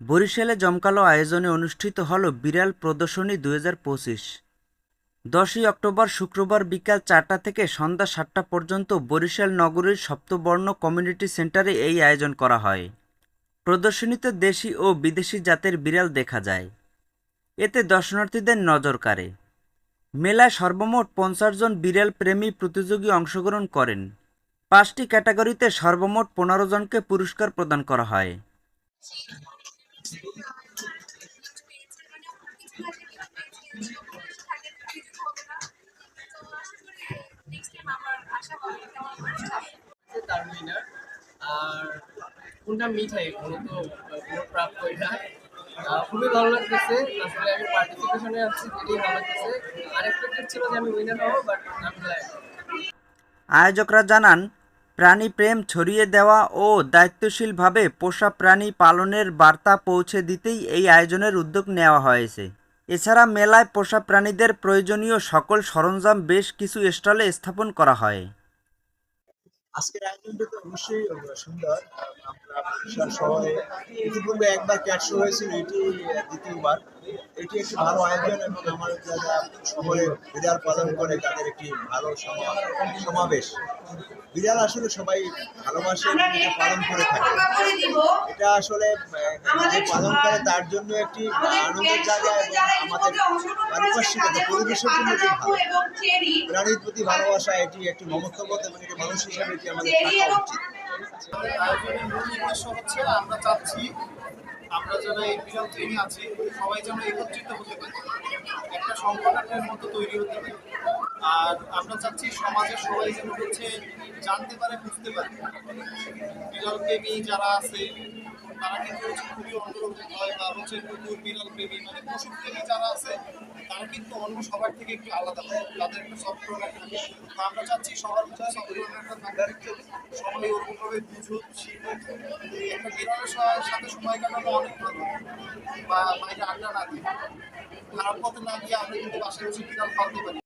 বরিশালে জমকালো আয়োজনে অনুষ্ঠিত হলো বিড়াল প্রদর্শনী ২০২৫। ১০ই অক্টোবর শুক্রবার বিকাল ৪টা থেকে সন্ধ্যা ৭টা পর্যন্ত বরিশাল নগরীর সপ্তবর্ণ কমিউনিটি সেন্টারে এই আয়োজন করা হয়। প্রদর্শনীতে দেশি ও বিদেশি জাতের বিড়াল দেখা যায়, এতে দর্শনার্থীদের নজর কাড়ে। মেলায় সর্বমোট ৫০ জন বিড়াল প্রেমী প্রতিযোগী অংশগ্রহণ করেন। ৫টি ক্যাটাগরিতে সর্বমোট ১৫ জনকে পুরস্কার প্রদান করা হয়। তার উইনার আর কোনটা মিঠাই মূলত প্রাপ্ত এটা খুবই ভালো লাগতেছে। আসলে আমি পার্টিসিপেশনে আছি, যেটাই ভালো লাগতেছে। আনএক্সপেক্টেড ছিল যে আমি উইনার হবো, বাট আমি গ্ল্যাড। আয়োজকরা জানান, প্রাণী প্রেম ছড়িয়ে দেওয়া ও দায়িত্বশীলভাবে পোষা প্রাণী পালনের বার্তা পৌঁছে দিতেই এই আয়োজনের উদ্যোগ নেওয়া হয়েছে। এছাড়া মেলায় পোষা প্রাণীদের প্রয়োজনীয় সকল সরঞ্জাম বেশ কিছু স্টলে স্থাপন করা হয়। আজকের আয়োজনটা তো অবশ্যই সুন্দর। আমরা বরিশাল শহরে ইতিপূর্বে একবার ক্যাট শো হয়েছিল, এটি দ্বিতীয়বার। এটি একটি ভালো আয়োজন এবং আমার যারা শহরে বিড়াল পালন করে তাদের একটি ভালো সমাবেশ। বিড়াল আসলে সবাই ভালোবাসে এবং এটা পালন করে থাকে। এটা আসলে যে পালন করে তার জন্য একটি আনন্দের জায়গা এবং আমাদের পারিপার্শ্বিকতা পরিবেশের জন্য এটি ভালো। প্রাণীর প্রতি ভালোবাসা এটি একটি মমত্ববোধ এবং এটি মানুষ হিসাবে এটি আমাদের থাকা উচিত। আয়োজনের মূল উদ্দেশ্য হচ্ছে আমরা চাচ্ছি আমরা যারা এই বিড়াল প্রেমী আছি সবাই যেন একত্রিত হতে পারি, একটা সংগঠনের মতো তৈরি হতে পারি। আর আমরা চাচ্ছি সমাজের সবাই যেন হচ্ছে জানতে পারে, বুঝতে পারে বিড়াল প্রেমী যারা আছে তারা কিন্তু হচ্ছে খুবই অন্তর্ভুক্ত হয়, বা হচ্ছে কুকুর বিড়াল প্রেমী মানে পশু প্রেমী যারা আছে তারা কিন্তু অন্য সবার থেকে একটু আলাদা হয়, তাদের একটা সফট কর্নার থাকে। তো আমরা চাচ্ছি সবার মধ্যে সফট কর্নারটা থাকবে, সবাই ওরকমভাবে বুঝুক, শিখুক। একটা বিড়ালের সাথে সময় কাটানো অনেক ভালো, বা বাইরে আড্ডা না দিয়ে খারাপ পথে না গিয়ে আমরা কিন্তু বাসায় বসে বিড়াল পালতে পারি।